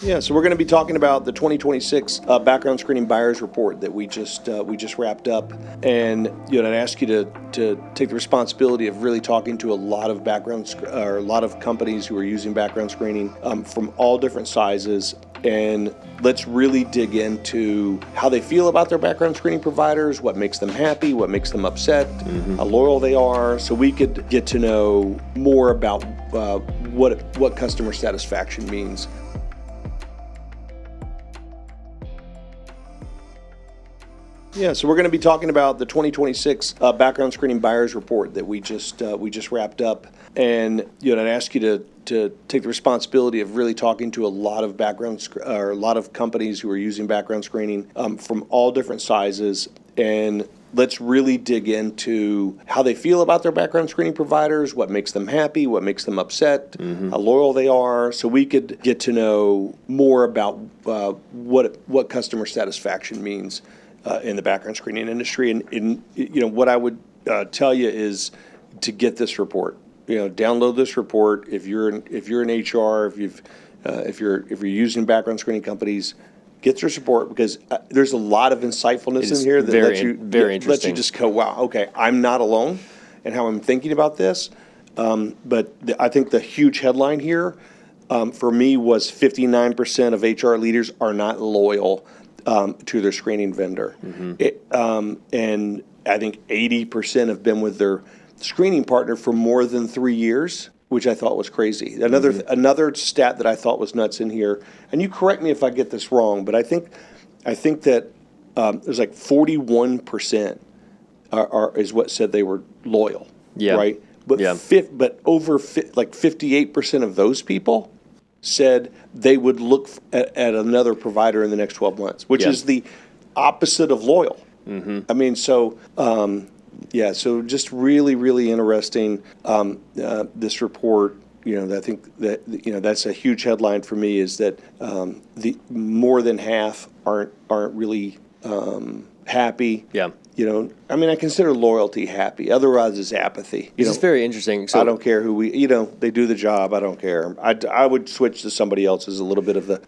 Yeah, so we're going to be talking about the 2026 background screening buyers report that we just wrapped up, and I'd ask you to take the responsibility of really talking to a lot of a lot of companies who are using background screening from all different sizes, and let's really dig into how they feel about their background screening providers, what makes them happy, what makes them upset, how loyal they are, so we could get to know more about what customer satisfaction means. Yeah, so we're going to be talking about the 2026 background screening buyers report that we just wrapped up, and I'd ask you to take the responsibility of really talking to a lot of a lot of companies who are using background screening from all different sizes, and let's really dig into how they feel about their background screening providers, what makes them happy, what makes them upset, how loyal they are, so we could get to know more about what customer satisfaction means in the background screening industry. And what I would tell you is to get this report. Download this report. If you're in HR, if you're using background screening companies, get this report, because there's a lot of insightfulness in here that lets you just go, wow, okay, I'm not alone in how I'm thinking about this. But I think the huge headline here for me was 59% of HR leaders are not loyal to their screening vendor. And I think 80% have been with their screening partner for more than 3 years, which I thought was crazy. Another stat that I thought was nuts in here, and you correct me if I get this wrong, but I think that there's like 41% is what said they were loyal, right? But but over 58% of those people said they would look at another provider in the next 12 months, which is the opposite of loyal. I mean, so so just really, really interesting. This report, I think that that's a huge headline for me, is that the more than half aren't really happy. I mean, I consider loyalty happy. Otherwise, it's apathy. This is very interesting. So I don't care who they do the job. I don't care. I would switch to somebody else as a little bit of the,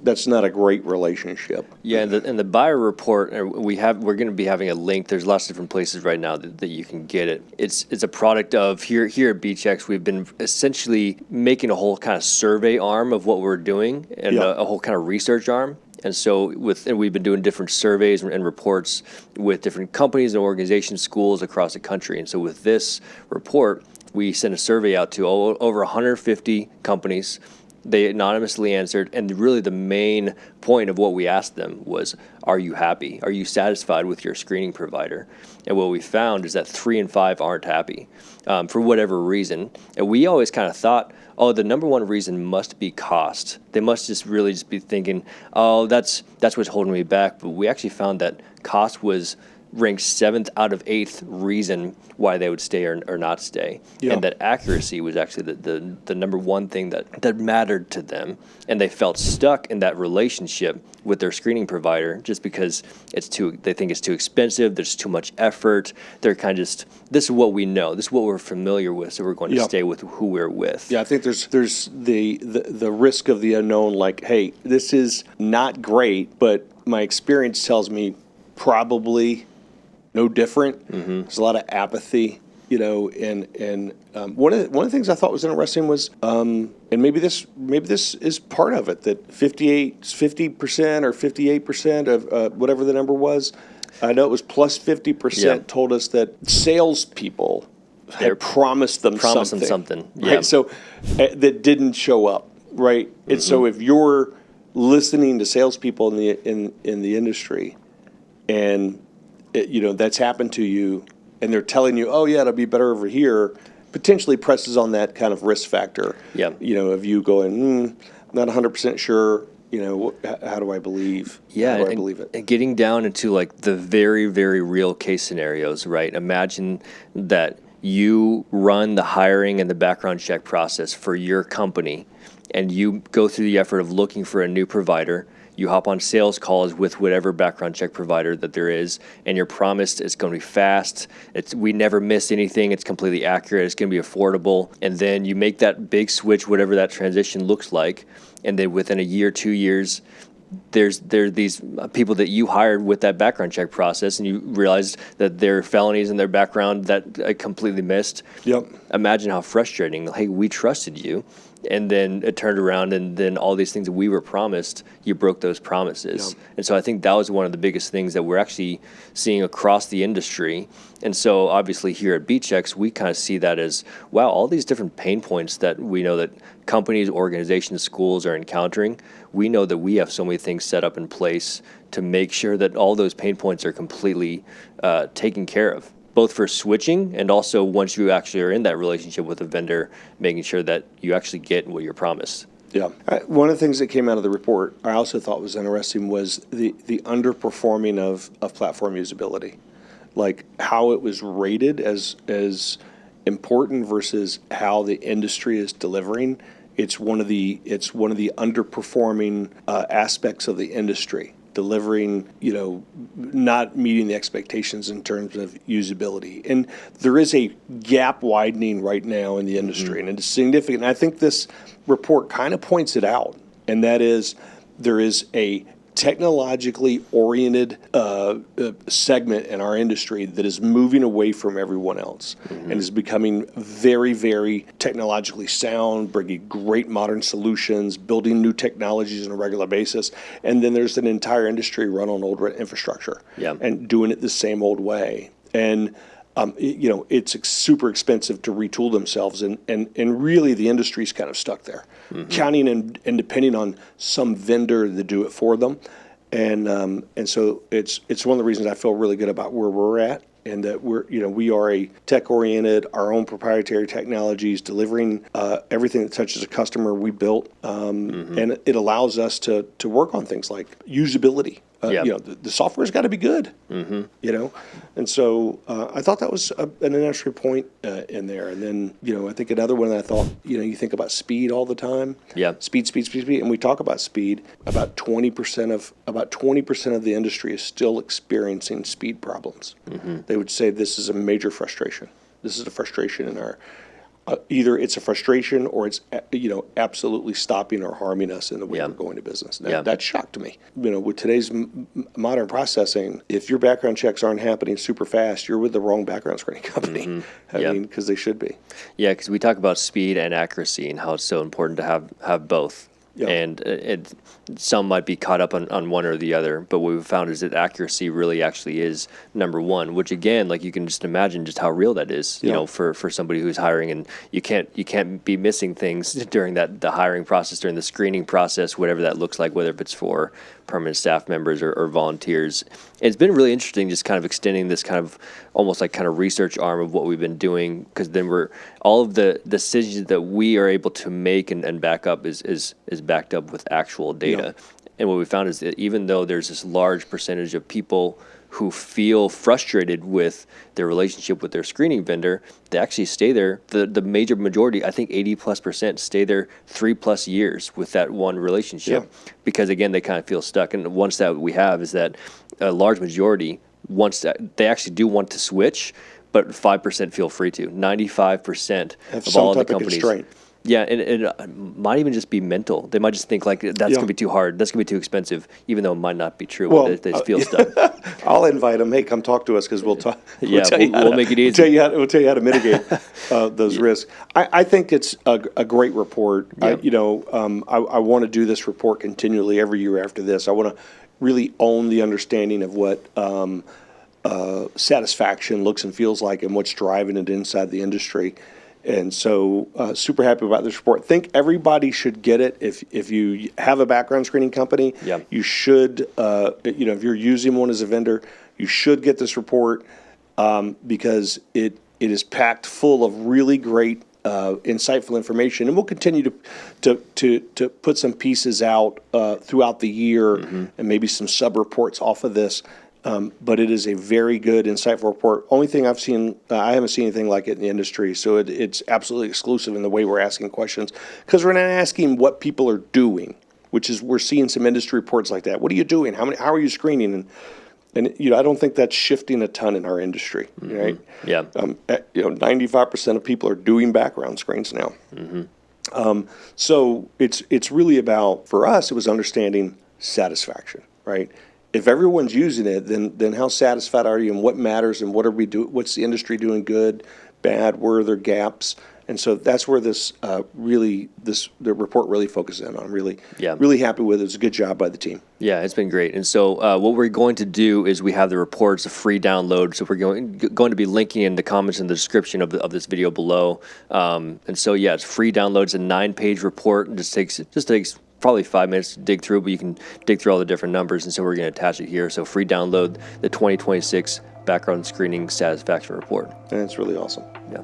that's not a great relationship. Yeah, and the buyer report, we're going to be having a link. There's lots of different places right now that you can get it. It's a product of here at Bchex. We've been essentially making a whole kind of survey arm of what we're doing, and a whole kind of research arm. And so we've been doing different surveys and reports with different companies and organizations, schools across the country. And so with this report, we sent a survey out to over 150 companies. They anonymously answered, and really the main point of what we asked them was, are you happy? Are you satisfied with your screening provider? And what we found is that 3 in 5 aren't happy for whatever reason. And we always kind of thought, the number one reason must be cost. They must just be thinking, that's what's holding me back. But we actually found that cost was ranked 7th out of 8th reason why they would stay or not stay. And that accuracy was actually the number one thing that mattered to them. And they felt stuck in that relationship with their screening provider just because they think it's too expensive, there's too much effort. They're kind of just, this is what we know, this is what we're familiar with, so we're going to stay with who we're with. Yeah, I think there's the risk of the unknown, like, hey, this is not great, but my experience tells me probably no different. There's a lot of apathy, and one of the things I thought was interesting was, and maybe this is part of it, that 50% or 58% of whatever the number was, I know it was plus 50% told us that salespeople had promised them something. Right? So that didn't show up, right? And so if you're listening to salespeople in the industry, and that's happened to you, and they're telling you, oh yeah, it'll be better over here, potentially presses on that kind of risk factor. Of you going, not 100% sure. How do I believe? Yeah, how do I believe it? And getting down into like the very, very real case scenarios, right? Imagine that you run the hiring and the background check process for your company, and you go through the effort of looking for a new provider. You hop on sales calls with whatever background check provider that there is, and you're promised it's going to be fast. We never miss anything. It's completely accurate. It's going to be affordable. And then you make that big switch, whatever that transition looks like, and then within a year, 2 years, there are these people that you hired with that background check process, and you realized that there are felonies in their background that I completely missed. Yep. Imagine how frustrating. Hey, we trusted you, and then it turned around, and then all these things that we were promised, you broke those promises. Yep. And so I think that was one of the biggest things that we're actually seeing across the industry. And so obviously here at Bchex, we kind of see that as, wow, all these different pain points that we know that companies, organizations, schools are encountering. We know that we have so many things set up in place to make sure that all those pain points are completely taken care of, both for switching and also once you actually are in that relationship with a vendor, making sure that you actually get what you're promised. Yeah. One of the things that came out of the report I also thought was interesting was the underperforming of platform usability, like how it was rated as important versus how the industry is delivering. It's one of the underperforming aspects of the industry, delivering, not meeting the expectations in terms of usability. And there is a gap widening right now in the industry, and it's significant. And I think this report kind of points it out, and that is there is a technologically oriented segment in our industry that is moving away from everyone else and is becoming very, very technologically sound, bringing great modern solutions, building new technologies on a regular basis. And then there's an entire industry run on old infrastructure and doing it the same old way. And it's super expensive to retool themselves, and really the industry's kind of stuck there, counting and depending on some vendor to do it for them, and so it's one of the reasons I feel really good about where we're at, and that we are a tech-oriented, our own proprietary technologies, delivering everything that touches a customer we built, and it allows us to work on things like usability. The software's got to be good, and so I thought that was an interesting point in there. And then, I think another one that I thought, you think about speed all the time. Yeah. Speed, and we talk about speed. About 20% of the industry is still experiencing speed problems. They would say this is a major frustration. This is a frustration in our. Either it's a frustration or it's absolutely stopping or harming us in the way we're going to business. That shocked me. With today's modern processing, if your background checks aren't happening super fast, you're with the wrong background screening company. I mean, because they should be. Yeah, because we talk about speed and accuracy and how it's so important to have both. Yeah. And some might be caught up on one or the other, but what we've found is that accuracy really actually is number one, which again, like you can just imagine just how real that is, for somebody who's hiring, and you can't be missing things during the hiring process, during the screening process, whatever that looks like, whether it's for permanent staff members or volunteers. It's been really interesting just kind of extending this kind of almost like kind of research arm of what we've been doing, because then all of the decisions that we are able to make and back up is backed up with actual data. And what we found is that even though there's this large percentage of people who feel frustrated with their relationship with their screening vendor, they actually stay there. The major majority, I think 80+% stay there 3+ years with that one relationship, because again, they kind of feel stuck. And once that we have is that a large majority, once that they actually do want to switch, but 5% feel free to. 95% of all the companies. Constraint. Yeah, and it might even just be mental. They might just think like that's going to be too hard, that's going to be too expensive, even though it might not be true. Well, they just feel stuck. I'll invite them. Hey, come talk to us because we'll talk. We'll make it easy. We'll tell you how to mitigate those risks. I think it's a great report. I want to do this report continually every year after this. I want to really own the understanding of what satisfaction looks and feels like and what's driving it inside the industry. And so super happy about this report. Think everybody should get it. If you have a background screening company, you should, if you're using one as a vendor, you should get this report because it is packed full of really great, insightful information. And we'll continue to put some pieces out throughout the year and maybe some sub-reports off of this But it is a very good, insightful report. Only thing I've seen, I haven't seen anything like it in the industry, so it's absolutely exclusive in the way we're asking questions. Because we're not asking what people are doing, which is, we're seeing some industry reports like that. What are you doing? How are you screening? And I don't think that's shifting a ton in our industry, right? Yeah. 95% of people are doing background screens now. So it's really about, for us, it was understanding satisfaction, right? If everyone's using it, then how satisfied are you, and what matters, and what are we doing? What's the industry doing good, bad? Where are there gaps? And so that's where the report really focuses in on. Really happy with it. It was a good job by the team. Yeah, it's been great. And so what we're going to do is we have the reports, a free download. So we're going to be linking in the comments in the description of this video below. And so, yeah, it's free download. It's a 9-page report. It just takes probably 5 minutes to dig through, but you can dig through all the different numbers. And so we're going to attach it here. So free download, the 2026 Background Screening Satisfaction Report. And it's really awesome. Yeah.